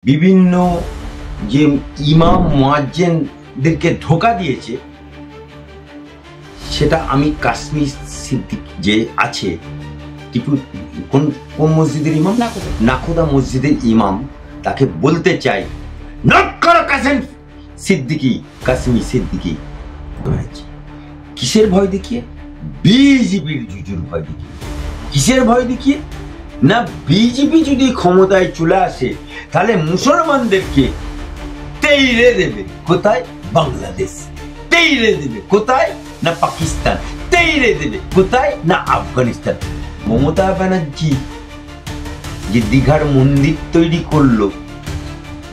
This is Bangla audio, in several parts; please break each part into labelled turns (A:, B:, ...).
A: বিভিন্ন যে ইমাম মুয়াজ্জিনদেরকে ধোঁকা দিয়েছে সেটা আমি কাশ্মীর সিদ্দিক যে আছে টিপু কোন কোন মসজিদের ইমাম নাখোদা মসজিদের ইমাম তাকে বলতে চাই নট করো কাসেম সিদ্দিকী কাশ্মীর সিদ্দিকী কিসের ভয় দেখিয়ে বিজেপির জুজুর ভয় দেখিয়ে কিসের ভয় দেখিয়ে না বিজেপি যদি ক্ষমতায় চলে আসে তাহলে মুসলমানদেরকে তেইরে দেবে কোথায় বাংলাদেশ তেইরে দেবে কোথায় না পাকিস্তান তেইরে দেবে কোথায় না আফগানিস্তান মমতা ব্যানার্জি যে দীঘার মন্দির তৈরি করলো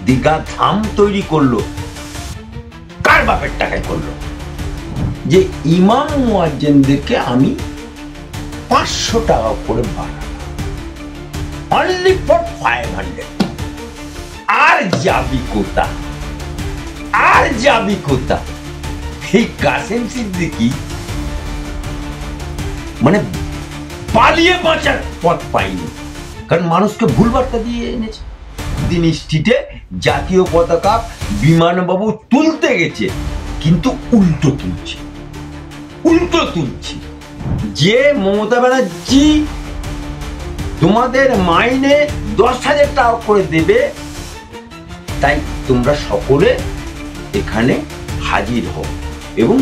A: দীঘা ধাম তৈরি করলো কার বাপের টাকায় করলো যে ইমাম মুয়াজ্জিনদেরকে আমি 500 টাকা করে বাড়ালাম only for 500 আর যাবি কোথা আর যাবি কোথা এই কাসেম সিদ্দিকী মানে পালিয়ে বাঁচার পথ পাইনি কারণ মানুষকে ভুল বার্তা দিয়ে এনেছে দিন স্ট্রিটে জাতীয় পতাকা বিমানবাবু তুলতে গেছে কিন্তু উল্টো তুলছে যে মমতা ব্যানার্জি তোমাদের মাইনে 10,000 টাকা করে দেবে তাই তোমরা সকলে এখানে হাজির হও এবং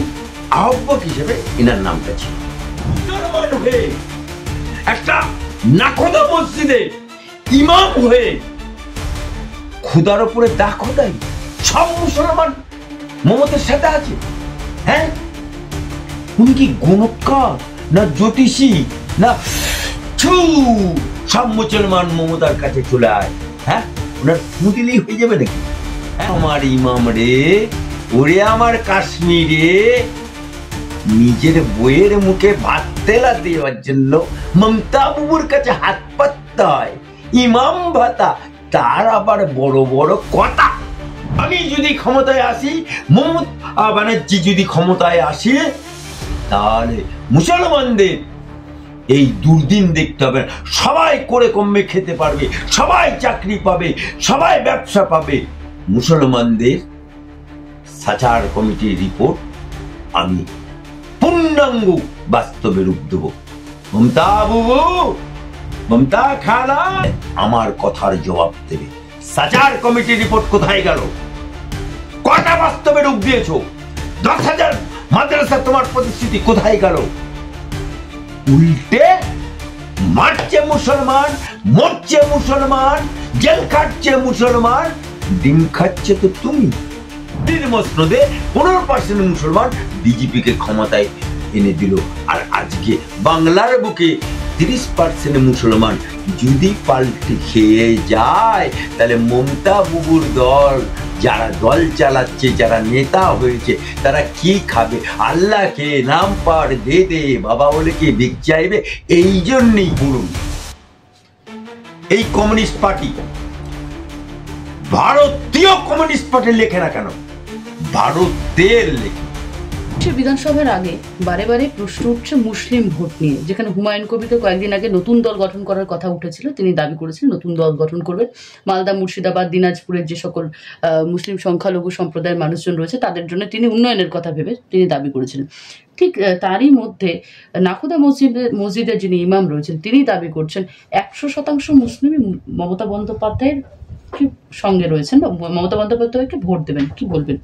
A: আহ্বায়ক হিসেবে এনার নামটা ছিল একটা নাখোদা মসজিদে ইমাম হয়ে খুদার উপরে দাখোদাই সব মুসলমান মমতার সাথে আছে হ্যাঁ উনি কি গণকার না জ্যোতিষী না সব মুসলমান মমতার কাছে চলে আয় হ্যাঁ ওনার ফুদিলেই হয়ে যাবে নাকি আমার ইমাম রে ওরে আমার কাশ্মীরে নিজের বইয়ের মুখে ভাত তেলা দেওয়ার জন্য মমতা বাবুর কাছে হাত পাততে হয় ইমাম ভাতা তার আবার বড় বড় কথা আমি যদি ক্ষমতায় আসি মমতা ব্যানার্জি যদি ক্ষমতায় আসে তাহলে মুসলমানদের এই দুর্দিন দেখতে হবে সবাই করে কমবে খেতে পারবে সবাই চাকরি পাবে সবাই ব্যবসা পাবে মুসলমানদের সাচার কমিটির রিপোর্ট আমি পূর্ণাঙ্গ বাস্তবে রূপ দেব মমতা বাবু মমতা খালা আমার কথার জবাব দেবে সাচার কমিটির রিপোর্ট কোথায় গেল কটা বাস্তবে রূপ দিয়েছো 10,000 মাদ্রাসা তোমার প্রতিশ্রুতি কোথায় গেল উল্টে মারছে মুসলমান মরছে মুসলমান জেল খাটছে মুসলমান ডিম খাচ্ছে তো তুমি মসনদে 15% মুসলমান বিজেপিকে ক্ষমতায় এনে দিল আর আজকে বাংলার বুকে 30% মুসলমান যদি পাল্টে খেয়ে যায় তাহলে মমতা বাবুর দল যারা দল চালাচ্ছে যারা নেতা হয়েছে তারা কি খাবে আল্লাহকে নাম পার দে দে বাবা বলে কি ভিক চাইবে এই জন্যই বলুন এই কমিউনিস্ট পার্টি ভারতীয় কমিউনিস্ট পার্টি লেখে না কেন ভারতের লেখে
B: বিধানসভার আগে বারে বারে প্রশ্ন উঠছে মুসলিম ভোট নিয়ে যেখানে হুমায়ুন কবির তো কয়েকদিন আগে নতুন দল গঠন করার কথা উঠেছিল তিনি দাবি করেছিলেন নতুন দল গঠন করবেন মালদা মুর্শিদাবাদ দিনাজপুরের যে সকল মুসলিম সংখ্যালঘু সম্প্রদায়ের মানুষজন রয়েছে তাদের জন্য তিনি উন্নয়নের কথা ভেবে তিনি দাবি করেছিলেন ঠিক তারই মধ্যে নাখোদা মসজিদের যিনি ইমাম রয়েছেন তিনি দাবি করছেন 100% মুসলিমই মমতা বন্দ্যোপাধ্যায়ের সঙ্গে রয়েছেন বা মমতা বন্দ্যোপাধ্যায়কে ভোট দেবেন কি বলবেন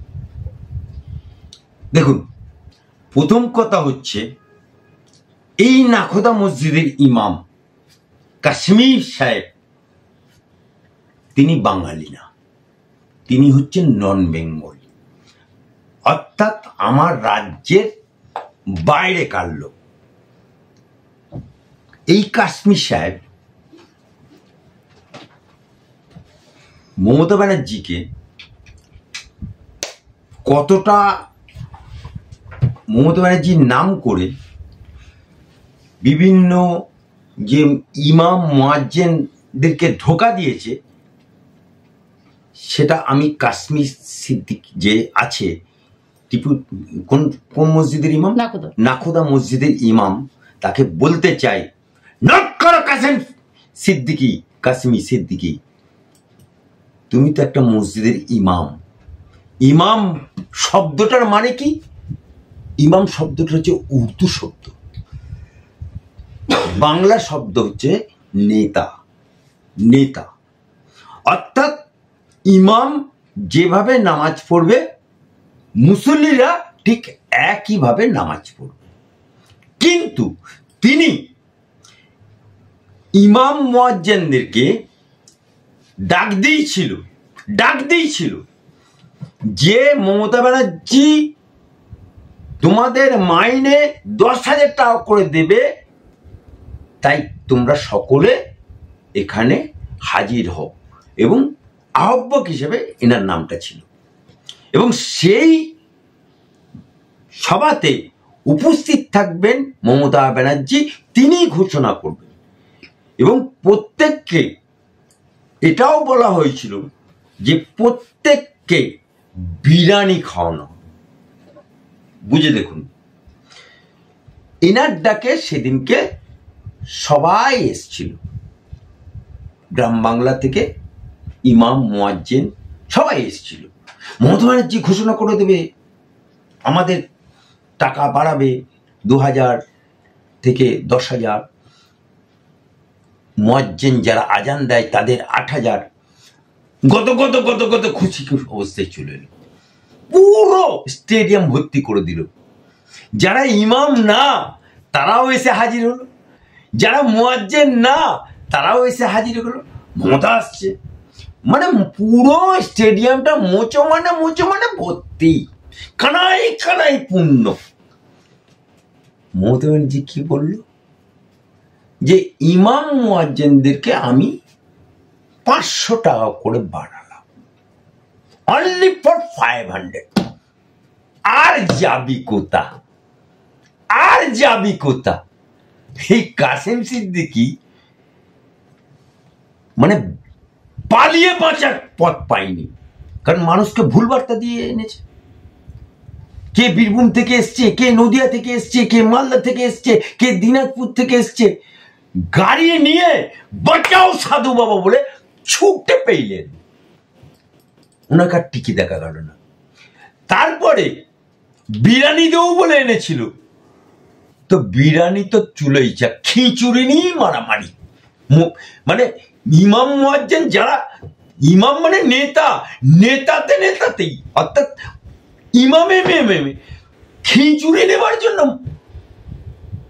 A: দেখুন প্রথম কথা হচ্ছে এই নাখোদা মসজিদের ইমাম কাশ্মীর সাহেব তিনি বাঙালি না তিনি হচ্ছেন নন বেঙ্গলি অর্থাৎ আমার রাজ্যের বাইরে কার লোক এই কাশ্মীর সাহেব মমতা ব্যানার্জিকে কতটা মমতা ব্যানার্জির নাম করে বিভিন্ন যে ইমাম মুয়াজ্জিনদেরকে ধোঁকা দিয়েছে সেটা আমি কাশ্মীর সিদ্দিক যে আছে টিপু কোন কোন মসজিদের ইমাম নাখোদা মসজিদের ইমাম তাকে বলতে চাই নট করো কাসেম সিদ্দিকী কাশ্মীর সিদ্দিকী তুমি তো একটা মসজিদের ইমাম। ইমাম শব্দটার মানে কি? ইমাম শব্দটা হচ্ছে উর্দু শব্দ, বাংলা শব্দ হচ্ছে নেতা। নেতা অর্থাৎ ইমাম যেভাবে নামাজ পড়বে মুসল্লিরা ঠিক একইভাবে নামাজ পড়বে। কিন্তু তিনি ইমাম মুয়াজ্জিনদেরকে ডাক দিয়েছিল যে মমতা ব্যানার্জি তোমাদের মাইনে 10,000 টাকা করে দেবে, তাই তোমরা সকলে এখানে হাজির হও। এবং আহ্বায়ক হিসেবে এনার নামটা ছিল, এবং সেই সভাতে উপস্থিত থাকবেন মমতা ব্যানার্জি, তিনি ঘোষণা করবেন। এবং প্রত্যেককে এটাও বলা হয়েছিল যে প্রত্যেককে বিরিয়ানি খাওয়ানো। বুঝে দেখুন, এনার ডাকে সেদিনকে সবাই এসছিল, গ্রাম বাংলা থেকে ইমাম মুয়াজ্জিন সবাই এসছিল। মমতা ব্যানার্জি ঘোষণা করে দেবে আমাদের টাকা বাড়াবে 2,000 থেকে 10,000, মুয়াজ্জিন যারা আজান দেয় তাদের 8,000। গত খুশি অবস্থায় চলে এলো, পুরো স্টেডিয়াম ভর্তি করে দিল। যারা ইমাম না তারাও এসে হাজির হলো, যারা মুয়াজ্জিন না তারাও এসে হাজির হলো। মমতা আসছে মানে পুরো স্টেডিয়ামটা মোচো মানে ভর্তি, কানাই পূর্ণ। মমতা ব্যানার্জি কি বলল যে ইমাম মুয়াজ্জিনদেরকে আমি 500 টাকা করে বাড়ালাম, অনলি ফর 500। আর যাবি কোথা? এই কাসেম সিদ্দিকী মানে পালিয়ে বাঁচার পথ পাইনি, কারণ মানুষকে ভুল বার্তা দিয়ে এনেছে। কে বীরভূম থেকে এসছে, কে নদিয়া থেকে এসছে, কে মালদা থেকে এসছে, কে দিনাজপুর থেকে এসছে, গাড়ি নিয়ে বাঁচাও সাধু বাবা বলে ছুটতে পেইলেন, ওনাকে আর টিকি দেখা গেল না। তারপরে বিরিয়ানি দেবো বলে এনেছিল, তো বিরিয়ানি তো চুলোই যা, খিচুড়ি নিয়ে মারামারি। মানে ইমাম মুয়াজ্জিন যারা ইমাম মানে নেতাতেই অর্থাৎ ইমামে খিচুড়ি নেবার জন্য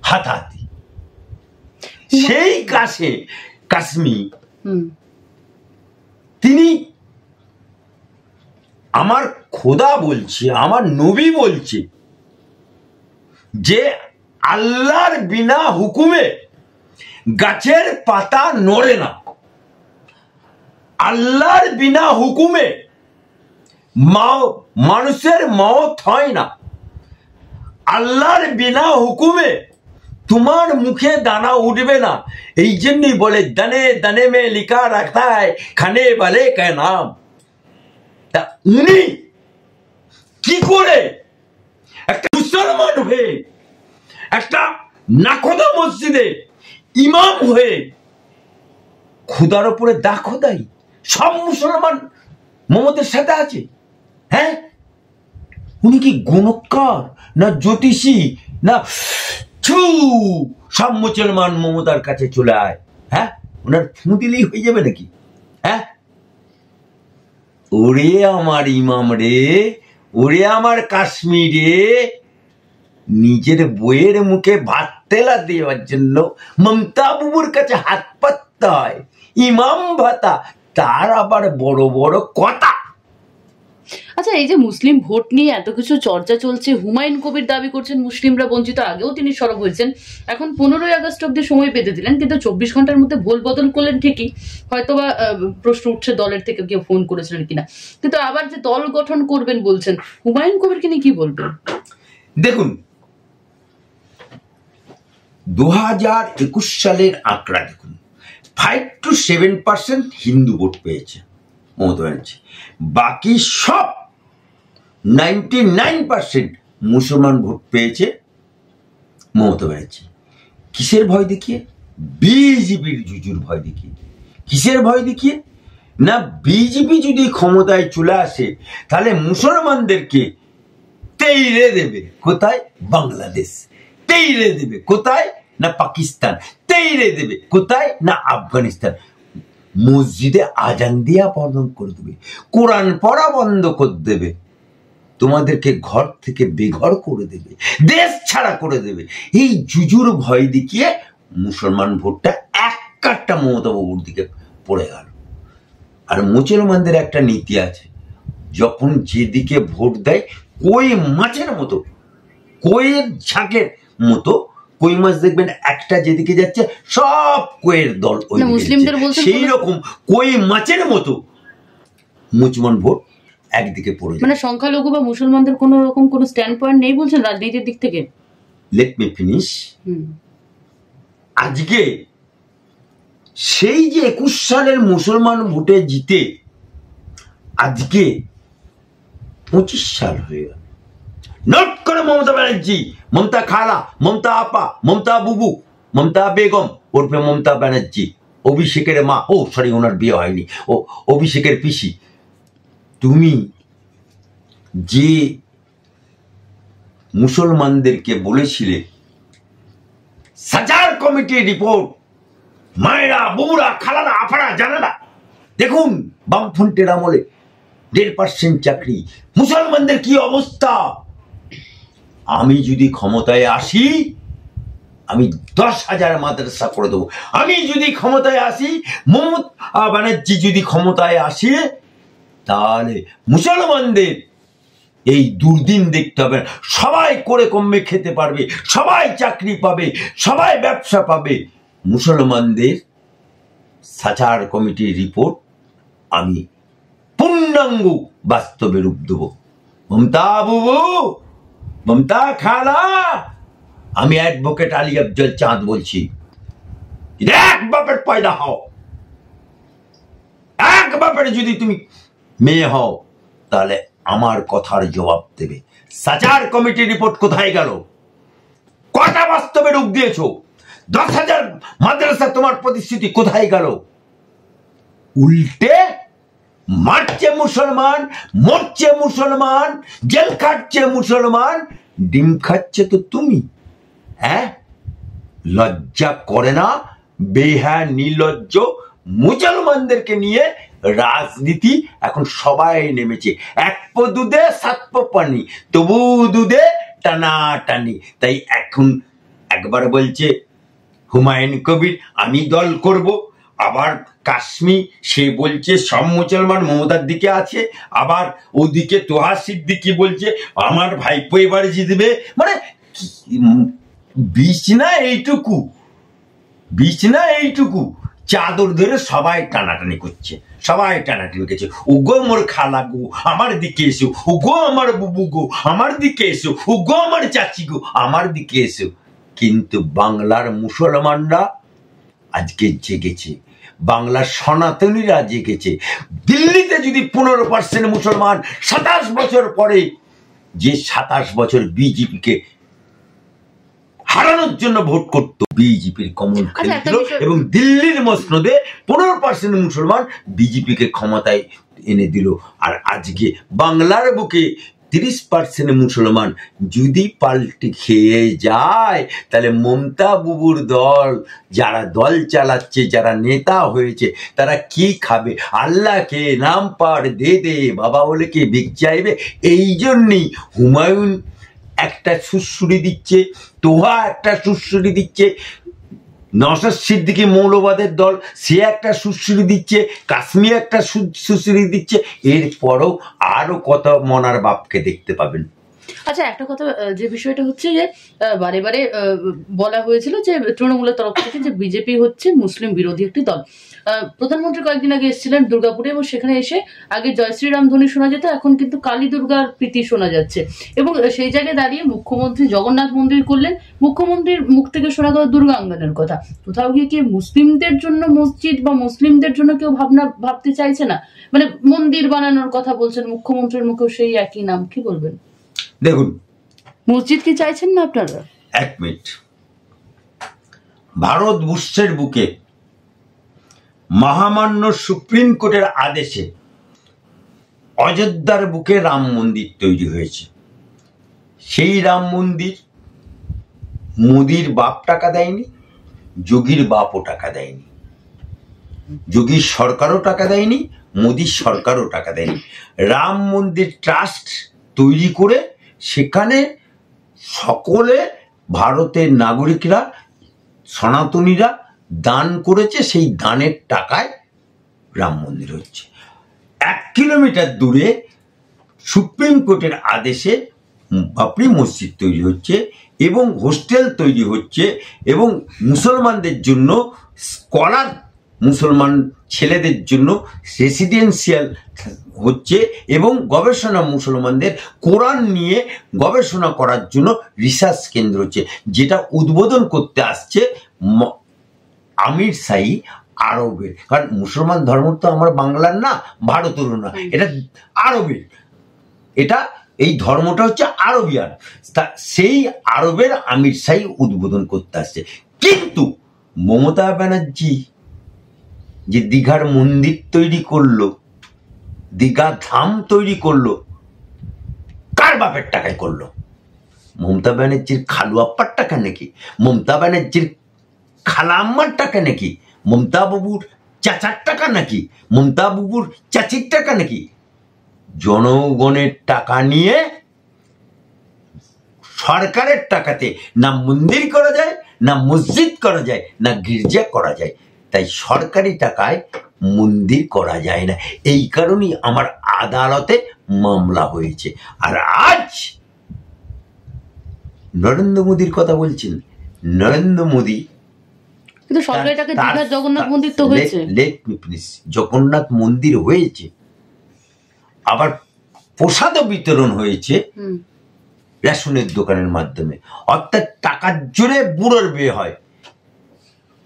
A: হাতাহাতি। সেই কাশ্মী তিনি আমার খোদা বলছে, আমার নবী বলছে যে আল্লাহর বিনা হুকুমে গাছের পাতা নড়ে না, আল্লাহর বিনা হুকুমে মানুষের মওত হয় না, আল্লাহর বিনা হুকুমে তোমার মুখে দানা উঠবে না। এই জন্যই বলে দানে দানে মে লিখা রাখতা হ্যায় খানে वाले का नाम। তা উনি কি করে একটা মুসলমান হয়ে, একটা নাখোদা মসজিদে ইমাম হয়ে খোদার উপরে দাখোদাই, সব মুসলমান মমতার সাথে আছে? হ্যাঁ, উনি কি গুণকার না জ্যোতিষী না সব মুসলমান মমতার কাছে চলে আয়? হ্যাঁ, ওনার ফু দিলেই হয়ে যাবে নাকি? হ্যাঁ, ওরে আমার ইমাম রে, ওরে আমার কাশ্মীরে, নিজের বইয়ের মুখে ভাত তেলা দেওয়ার জন্য মমতা বাবুর কাছে হাত পাততে হয়, ইমাম ভাতা, তার আবার বড় বড় কথা।
B: আচ্ছা, এই যে মুসলিম ভোট নিয়ে এত কিছু চর্চা চলছে, হুমায়ুন কবির দাবি করছেন মুসলিমরা বঞ্চিত, আগেও তিনি সরব হয়েছেন, এখন 15ই আগস্ট অব্দি সময় বেঁধে দিলেন, কিন্তু 24 ঘন্টার মধ্যে ভোল বদল করলেন ঠিকই, হয়তোবা প্রশ্ন উঠছে দলের থেকে কেউ ফোন করেছিলেন কিনা, কিন্তু আবার যে দল গঠন করবেন বলছেন, হুমায়ুন কবিরকে নিয়ে কি বলবেন?
A: দেখুন, 2021 সালের আঁকড়া দেখুন, 5 to 7% হিন্দু ভোট পেয়েছে মমতা ব্যানার্জি, বাকি সব 99% মুসলমান ভোট পেয়েছে মমতা ব্যানার্জি। কিসের ভয় দেখিয়ে? বিজেপির জুজুর ভয় দেখিয়ে। কিসের ভয় দেখিয়ে? না বিজেপি যদি ক্ষমতায় চলে আসে তাহলে মুসলমানদেরকে তেইরে দেবে কোথায়? বাংলাদেশ। তেইরে দেবে কোথায়? না পাকিস্তান। তেইরে দেবে কোথায়? না আফগানিস্তান। মসজিদে আজান দিয়া বন্ধ করে দেবে, কোরআন পড়া বন্ধ করে দেবে, তোমাদেরকে ঘর থেকে বেঘর করে দেবে, দেশ ছাড়া করে দেবে। এই জুজুর ভয় দেখিয়ে মুসলমান ভোটটা এক কাটটা মমতা বাবুর দিকে পড়ে গেল। আর মুসলমানদের একটা নীতি আছে, যখন যেদিকে ভোট দেয় কই মাছের মতো, কইয়ের ঝাঁকের মতো, কই মাছ দেখবেন একটা যেদিকে যাচ্ছে সব কইয়ের দল সেই রকম কই মাছের মতো মুসলমান ভোট একদিকে পড়ে যায়।
B: মানে সংখ্যালঘু বা মুসলমানদের কোন রকম কোন স্ট্যান্ড পয়েন্ট নেই বলছেন রাজনীতির দিক থেকে?
A: Let me finish. আজকে সেই যে 21 সালের মুসলমান ভোটে জিতে আজকে 25 সাল হয়ে গেল। নোট করে মমতা ব্যানার্জি, মমতা খালা, মমতা আপা, মমতা বুবু, মমতা বেগম ওরফে মমতা ব্যানার্জি, অভিষেকের মা, ও সরি ওনার বিয়ে হয়নি, ও অভিষেকের পিসি, তুমি যে মুসলমানদেরকে বলেছিলে সাজার কমিটির রিপোর্ট, মায়েরা, বউরা, খালারা, আপারা, জানারা, দেখুন বামফ্রন্টের আমলে 1.5% চাকরি, মুসলমানদের কি অবস্থা। আমি যদি ক্ষমতায় আসি আমি 10,000 মাদ্রাসা করে দেবো। আমি যদি ক্ষমতায় আসি, মমতা ব্যানার্জি যদি ক্ষমতায় আসে, তাহলে মুসলমানদের এই দুর্দিন দেখতে হবে না। সবাই করে কমে খেতে পারবে, সবাই চাকরি পাবে, সবাই ব্যবসা পাবে। মুসলমানদের সাচার কমিটির রিপোর্ট আমি পূর্ণাঙ্গ বাস্তবে রূপ দেব। মমতা বুবু, মমতা খালা, আমি অ্যাডভোকেট আলী আফজল চাঁদ বলছি, এক বাপের পয়দা হও, এক বাপের যদি তুমি মেয়ে হও, তাহলে আমার কথার জবাব দেবে। সাচার কমিটির রিপোর্ট কোথায় গেল? কটা বাস্তবে রূপ দিয়েছো? 10,000 মাদ্রাসা তোমার প্রতিশ্রুতি কোথায় গেল? উল্টে মারছে মুসলমান, মরছে মুসলমান, জেল খাটছে মুসলমান, ডিম খাচ্ছে তো তুমি। হ্যাঁ, লজ্জা করে না? বেহা নির্লজ্জ মুসলমানদেরকে নিয়ে রাজনীতি এখন সবাই নেমেছে। 1 পো দুধে 7 পো পানি, তবু দুধে টানা টানি। তাই এখন একবার বলছে হুমায়ুন কবির আমি দল করব, আবার কাশ্মীর সে বলছে সব মুসলমান মমতার দিকে আছে, আবার ওদিকে তোহা সিদ্দিকি বলছে আমার ভাইপো এবার জিতবে। মানে বিষ না এইটুকু, বিষ না এইটুকু, চাদর ধরে সবাই টানাটানি করছে, সবাই টানাটানি করছে। ওগো মোর খালা গো আমার দিকে এসো, ওগো আমার বুবু গো আমার দিকে এসো, ওগো আমার চাচি গো আমার দিকে এসো। কিন্তু বাংলার মুসলমানরা আজকে জেগেছে, বাংলার সনাতনীরা জেগেছে। দিল্লিতে যদি 15% মুসলমান 27 বছর পরে, যে 27 বছর বিজেপিকে হারানোর জন্য ভোট করত, বিজেপির কমল খেলছিল এবং দিল্লির মসনদে 15% মুসলমান বিজেপিকে ক্ষমতায় এনে দিল। আর আজকে বাংলার বুকে 30% মুসলমান যদি পাল্টে খেয়ে যায়, তাহলে মমতা বুবুর দল, যারা দল চালাচ্ছে, যারা নেতা হয়েছে, তারা কি খাবে? আল্লাহকে নাম পার দে দে বাবা বলে কি ভিক চাইবে? এই জন্যই হুমায়ুন একটা সুশ্রুতি দিচ্ছে, তোহা একটা সুশ্রুতি দিচ্ছে, নওশাদ সিদ্দিকী মৌলবাদের দল সে একটা সুশ্রুতি দিচ্ছে, কাশ্মীর একটা সুশ্রুতি দিচ্ছে। এরপরও আরো কত মনার বাপকে দেখতে পাবেন।
B: আচ্ছা, একটা কথা, যে বিষয়টা হচ্ছে যে বারে বারে বলা হয়েছিল যে তৃণমূলের তরফ থেকে যে বিজেপি হচ্ছে মুসলিম বিরোধী একটি দল। প্রধানমন্ত্রী কয়েকদিন আগে এসেছিলেন দুর্গাপুরে এবং সেখানে এসে আগে জয় শ্রীরাম ধ্বনি শোনা যেত, এখন কিন্তু কালী দুর্গার প্রীতি শোনা যাচ্ছে। এবং সেই জায়গায় দাঁড়িয়ে মুখ্যমন্ত্রী জগন্নাথ মন্দির করলেন, মুখ্যমন্ত্রীর মুখ থেকে শোনা গেল দুর্গাঙ্গনের কথা। কোথাও গিয়ে কি মুসলিমদের জন্য মসজিদ বা মুসলিমদের জন্য কেউ ভাবতে চাইছে না? মানে মন্দির বানানোর কথা বলছেন মুখ্যমন্ত্রীর মুখেও সেই একই নাম, কি বলবেন?
A: দেখুন,
B: মসজিদ কি চাইছেন না আপনারা?
A: 1 মিনিট, ভারতবর্ষের বুকে মহামান্য সুপ্রিম কোর্টের আদেশে অযোধ্যার বুকে রাম মন্দির তৈরি হয়েছে। সেই রাম মন্দির মোদির বাপ টাকা দেয়নি, যোগীর বাপও টাকা দেয়নি, যোগীর সরকারও টাকা দেয়নি, মোদির সরকারও টাকা দেয়নি। রাম মন্দির ট্রাস্ট তৈরি করে সেখানে সকলে ভারতের নাগরিকরা, সনাতনীরা দান করেছে। সেই দানের টাকায় রাম মন্দির হচ্ছে। 1 কিলোমিটার দূরে সুপ্রিম কোর্টের আদেশে বাবরি মসজিদ তৈরি হচ্ছে এবং হোস্টেল তৈরি হচ্ছে এবং মুসলমানদের জন্য স্কলার, মুসলমান ছেলেদের জন্য রেসিডেন্সিয়াল হচ্ছে এবং গবেষণা, মুসলমানদের কোরআন নিয়ে গবেষণা করার জন্য রিসার্চ কেন্দ্র হচ্ছে, যেটা উদ্বোধন করতে আসছে আমির শাহী আরবের। কারণ মুসলমান ধর্ম তো আমার বাংলার না, ভারতেরও না, এটা আরবের। এটা এই ধর্মটা হচ্ছে আরবিয়ান। সেই আরবের আমির শাহী উদ্বোধন করতে আসছে। কিন্তু মমতা ব্যানার্জি যে দীঘার মন্দির তৈরি করলো, দীঘা ধাম তৈরি করলো, কার বাপের টাকায় করলো? মমতা ব্যানার্জির খালু আপ্পার টাকা নাকি? মমতা ব্যানার্জির খালা আম্মার টাকা নাকি? মমতা বাবুর চাচার টাকা নাকি? মমতা বাবুর চাচির টাকা নাকি? জনগণের টাকা নিয়ে সরকারের টাকাতে না মন্দির করা যায়, না মসজিদ করা যায়, না গির্জা করা যায়। তাই সরকারি টাকায় মন্দির করা যায় না। এই কারণেই আমার আদালতে মামলা হয়েছে। আর আজ নরেন্দ্র মোদীর কথা বলছেন। নরেন্দ্র মোদী
B: কিন্তু সরকারি টাকায় দীঘার জগন্নাথ মন্দির তো হয়েছে।
A: Let me please. জগন্নাথ মন্দির হয়েছে, আবার প্রসাদও বিতরণ হয়েছে রেশনের দোকানের মাধ্যমে। অর্থাৎ টাকার জোরে বুড়োর বিয়ে হয়,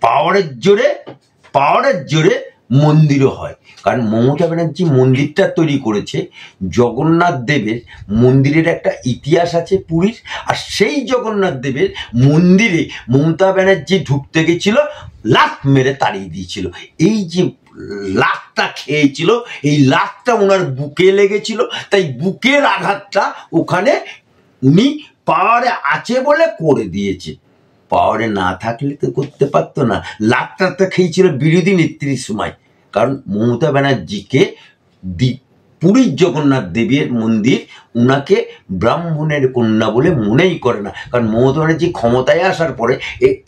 A: পাওয়ারের জোরে মন্দিরও হয়। কারণ মমতা ব্যানার্জি মন্দিরটা তৈরি করেছে, জগন্নাথ দেবের মন্দিরের একটা ইতিহাস আছে পুরীর। আর সেই জগন্নাথ দেবের মন্দিরে মমতা ব্যানার্জি ঢুকতে গেছিল, লাফ মেরে তাড়িয়ে দিয়েছিল। এই যে লাফটা খেয়েছিল, এই লাফটা ওনার বুকে লেগেছিল, তাই বুকের আঘাতটা ওখানে উনি পাওয়ারে আছে বলে করে দিয়েছে। পাওয়ারে না থাকলে তো করতে পারতো না। লাখটা তো খেয়েছিল বিরোধী নেত্রীর সময়। কারণ মমতা ব্যানার্জিকে পুরীর জগন্নাথ দেবের মন্দির উনাকে ব্রাহ্মণের কন্যা বলে মনেই করে না। কারণ মমতা ব্যানার্জি ক্ষমতায় আসার পরে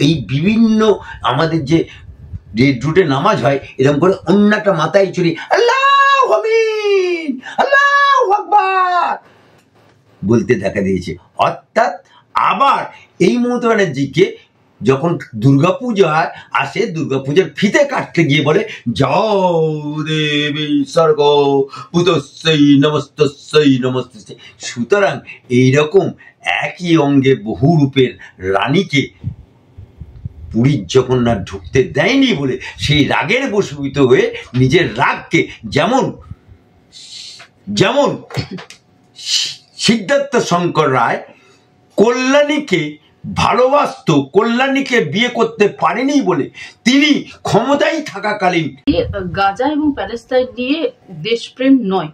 A: এই বিভিন্ন আমাদের যে রেড রুটে নামাজ হয়, এরকম করে অন্য একটা মাথায় চড়ি আল্লাহু আমিন, আল্লাহু আকবার বলতে দেখা দিয়েছে। অর্থাৎ আবার এই মমতা ব্যানার্জিকে যখন দুর্গাপূজা আসে, দুর্গাপূজার ফিতে কাটতে গিয়ে বলে জয় দেবী স্বর্গ পুতস্যৈ নমস্তস্যৈ নমস্তস্যৈ। সুতরাং এইরকম একই অঙ্গে বহু রূপের রানীকে পুরীর জগন্নাথ ঢুকতে দেয়নি বলে সেই রাগের বশীভূত হয়ে নিজের রাগকে, যেমন সিদ্ধার্থ শঙ্কর রায় কল্যাণীকে ভালোবাসতো, কল্যাণীকে বিয়ে করতে পারেনি বলে তিনি ক্ষমতায় থাকাকালীন।
B: গাজা এবং প্যালেস্তাইন নিয়ে দেশপ্রেম নয়,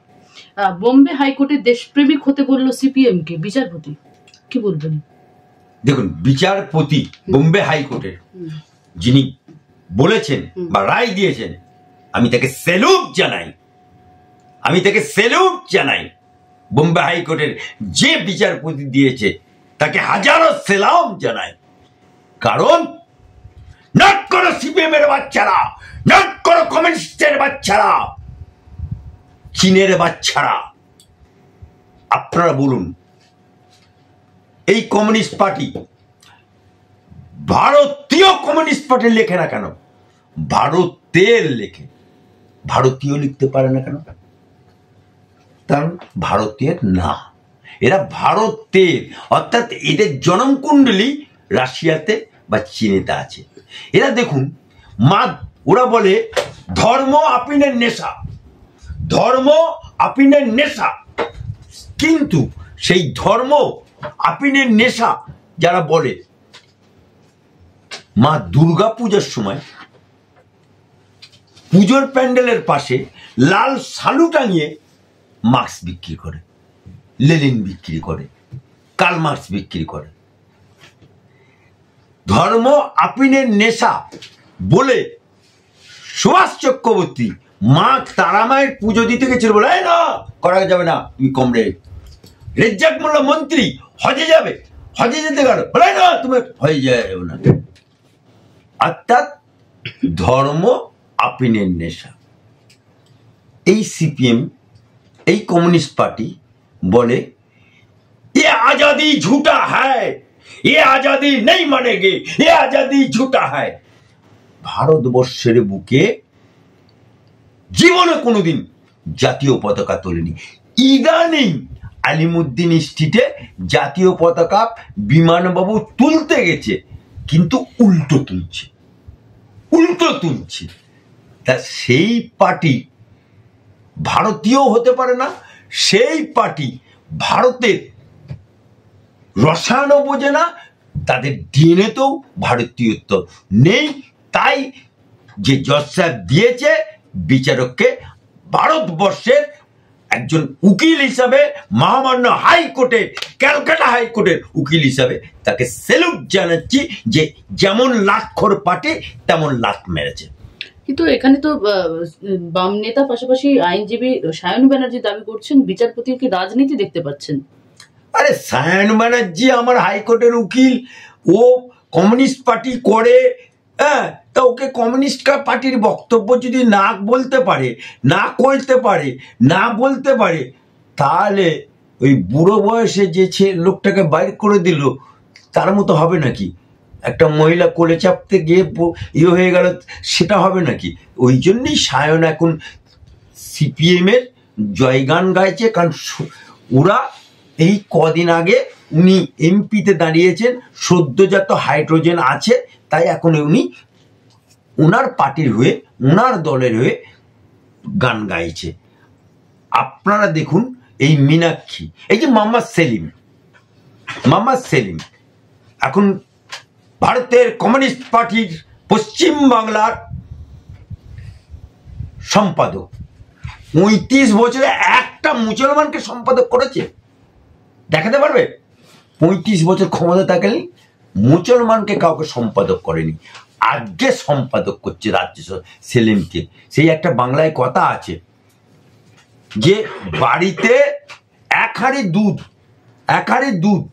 B: বোম্বে হাইকোর্টে দেশপ্রেমিক হতে বলল সিপিএম কে বিচারপতি। কি বলবেন?
A: দেখুন, বিচারপতি বোম্বে হাইকোর্টের যিনি বলেছেন বা রায় দিয়েছেন, আমি তাকে স্যালুট জানাই। বোম্বে হাইকোর্টের যে বিচারপতি দিয়েছে তাকে হাজারো সেলাম জানাই। কারণ নট করো সিপিএম এর বাচ্চারা, নট করো কমিউনিস্টের বাচ্চারা, চীনের বাচ্চারা, আপনারা বলুন এই কমিউনিস্ট পার্টি, ভারতীয় কমিউনিস্ট পার্টি লেখে না কেন? ভারতের লেখে, ভারতীয় লিখতে পারে না কেন? কারণ ভারতীয় না, এরা ভারতের। অর্থাৎ এদের জনমকুণ্ডলী রাশিয়াতে বা চীনেতে আছে। এরা দেখুন, ওরা বলে ধর্ম আপিনের নেশা, ধর্ম আপিনের নেশা। কিন্তু সেই ধর্ম আপিনের নেশা যারা বলে, মা দুর্গা পূজার সময় পুজোর প্যান্ডেলের পাশে লাল শালু টাঙিয়ে মার্কস বিক্রি করে, লেনিন বিক্রি করে, কার্ল মার্কস বিক্রি করে। ধর্ম আপিনের নেশা বলে সুভাষ চক্রবর্তী মা তারামায়ের পুজো দিতে গেছিল, বলে না করা যাবে না, তুমি কমরেড। রেজ্জাক মোল্লা মন্ত্রী হজে যাবে, হজে যেতে গেল, বলে না তুমি হয়ে যাবে না। অর্থাৎ ধর্ম আপিনের নেশা। এই সিপিএম, এই কমিউনিস্ট পার্টি বলে ये आजादी झूठा है, ये आजादी नहीं मानेगे, ये आजादी झूठा है। ভারতবর্ষের বুকে জীবনে কোনোদিন জাতীয় পতাকা তোলেনি। ইদানিং আলিমুদ্দিন স্ট্রিটে জাতীয় পতাকা বিমানবাবু তুলতে গেছে, কিন্তু উল্টো তুলছে। তা সেই পার্টি ভারতীয় হতে পারে না, সেই পার্টি ভারতের রসায়নও বোঝে না, তাদের ডিএনএতেও ভারতীয়ত্ব নেই। তাই যে জজ সাহেব দিয়েছে বিচারককে, ভারতবর্ষের একজন উকিল হিসাবে, মহামান্য হাইকোর্টের, ক্যালকাটা হাইকোর্টের উকিল হিসাবে তাকে স্যালুট জানাচ্ছি, যে যেমন লাক্ষর পার্টি তেমন লাখ মেরেছে।
B: কিন্তু এখানে তো বাম নেতা পাশাপাশি আইনজীবী সায়ন ব্যানার্জি দাবি করছেন বিচারপতির কি রাজনীতি দেখতে পাচ্ছেন?
A: আরে সায়ন ব্যানার্জি আমার হাইকোর্টের উকিল, ও কমিউনিস্ট পার্টি করে, হ্যাঁ, তা ওকে কমিউনিস্ট পার্টির বক্তব্য যদি না বলতে পারে, না করতে পারে, না বলতে পারে, তাহলে ওই বুড়ো বয়সে যে লোকটাকে বাইর করে দিল তার মতো হবে নাকি? একটা মহিলা কোলে চাপতে গিয়ে হয়ে গেল, সেটা হবে নাকি? ওই জন্যই সায়ন এখন সিপিএম এর জয়গান গাইছে, কারণ ওরা এই কদিন আগে উনি এমপিতে দাঁড়িয়েছেন, সদ্যজাত হাইড্রোজেন আছে, তাই এখন উনি ওনার পার্টির হয়ে, ওনার দলের হয়ে গান গাইছে। আপনারা দেখুন এই মীনাক্ষী, এই যে মোহাম্মদ সেলিম এখন ভারতের কমিউনিস্ট পার্টির পশ্চিম বাংলার সম্পাদক। 35 বছরে একটা মুসলমানকে সম্পাদক করেছে, দেখাতে পারবে? 35 বছর ক্ষমতা থাকলে মুসলমানকে কাউকে সম্পাদক করেনি, আজকে সম্পাদক করছে রাজ্য সেলিমকে। সেই একটা বাংলায় কথা আছে যে বাড়িতে এক হাঁড়ি দুধ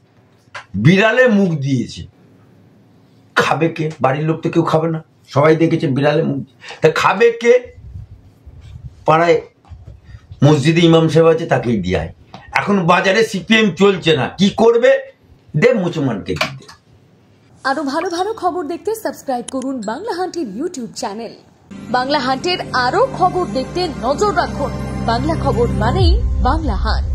A: বিড়ালে মুখ দিয়েছে, খাবে কে? বাড়ির লোক তো কেউ খাবে না, সবাই দেখেছে বিড়ালে মুখ, তা খাবে কে? পাড়ায় মসজিদে ইমাম সাহেব আছে, তাকেই দিয়ে। এখন বাজারে সিপিএম চলছে না, কি করবে? দে মুসলমানকে দিতে।
C: আরো ভালো ভালো খবর দেখতে সাবস্ক্রাইব করুন বাংলা হান্টের ইউটিউব চ্যানেল। বাংলা হান্টের আরো খবর দেখতে নজর রাখুন। বাংলা খবর মানেই বাংলা হান্ট।